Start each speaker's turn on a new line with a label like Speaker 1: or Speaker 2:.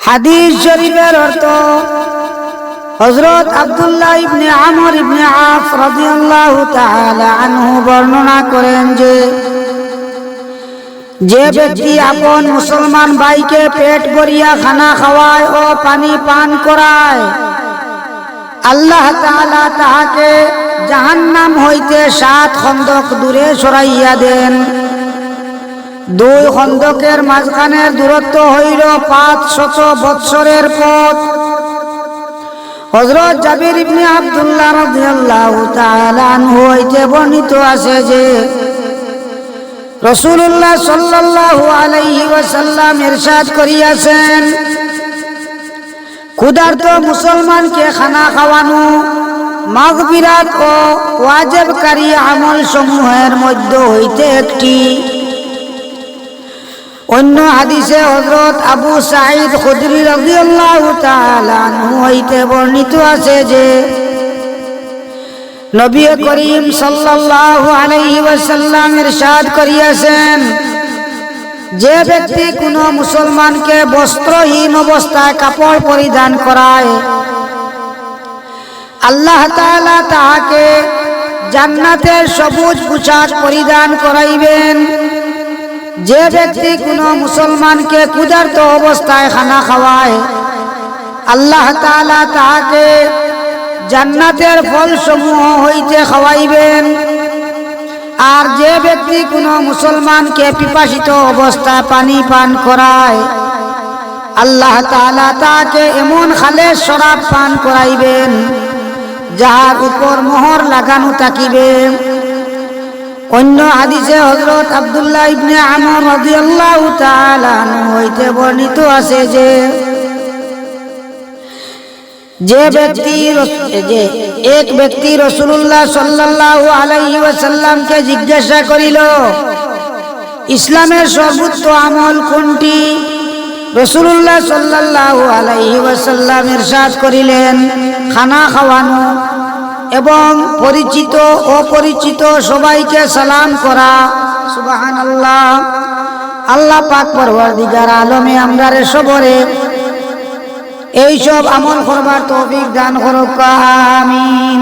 Speaker 1: হাদিস শরীফের অর্থ হযরত আব্দুল্লাহ ইবনে আমর ইবনে আস রাদিয়াল্লাহু তাআলা আনহু বর্ণনা করেন যে ব্যক্তি আপন মুসলমান ভাইকে পেট ভরিয়া খানা খাওয়ায় ও পানি পান করায়, আল্লাহ তাআলা তাহাকে জাহান্নাম হইতে 7 খন্দক দূরে সরাইয়া দেন। 2 খন্দকের মাঝখানের দূরত্ব হইল 500 বৎসরের পথ। হযরত জাবির ইবনে আব্দুল্লাহ রাদিয়াল্লাহু তাআলা আনহু হইতে বর্ণিত আছে যে রাসূলুল্লাহ সাল্লাল্লাহু আলাইহি ওয়াসাল্লাম ইরশাদ করিয়াছেন, ক্ষুধার্ত মুসলমানকে খানা খাওয়ানো মাগফিরাত ও ওয়াজিবকারী আমল সমূহের মধ্য হইতে একটি। অন্য হাদিসে হযরত আবু সাঈদ খুদরি রাদিয়াল্লাহু তাআলা আনহু হইতে বর্ণিত আছে যে নবী করিম সাল্লাল্লাহু আলাইহি ওয়াসাল্লাম ইরশাদ করিয়াছেন, যে ব্যক্তি কোনো মুসলমানকে বস্ত্রহীন অবস্থায় কাপড় পরিধান করায়, আল্লাহ তাআলা তাহাকে জান্নাতের সবুজ পোশাক পরিধান করাইবেন। যে ব্যক্তি কোনো মুসলমানকে ক্ষুধার্ত অবস্থায় খানা খাওয়ায়, আল্লাহ তাআলা তাহাকে জান্নাতের ফলসমূহ হইতে খাওয়াইবেন। আর যে ব্যক্তি কোনো মুসলমানকে পিপাসিত অবস্থায় পানি পান করায়, আল্লাহ তাআলা তাকে এমন খালেস শরাব পান করাইবেন যাহার উপর মোহর লাগানো থাকিবে। অন্য হাদিসে হযরত আব্দুল্লাহ ইবনে আমর রাদিয়াল্লাহু তাআলা আনহু হইতে বর্ণিত আছে যে এক ব্যক্তি রাসূলুল্লাহ সাল্লাল্লাহু আলাইহি ওয়াসাল্লামকে জিজ্ঞাসা করিল, ইসলামের সর্বোচ্চ আমল কোনটি? রাসূলুল্লাহ সাল্লাল্লাহু আলাইহি ওয়াসাল্লাম ইরশাদ করিলেন, খানা খাওয়ানো এবং পরিচিত অপরিচিত সবাইকে সালাম করা। সুবহানাল্লাহ। আল্লাহ পাক পরওয়ারদিগার আলমে আমরারে সবরে এইসব আমল করবার তৌফিক দান করুক। আমিন।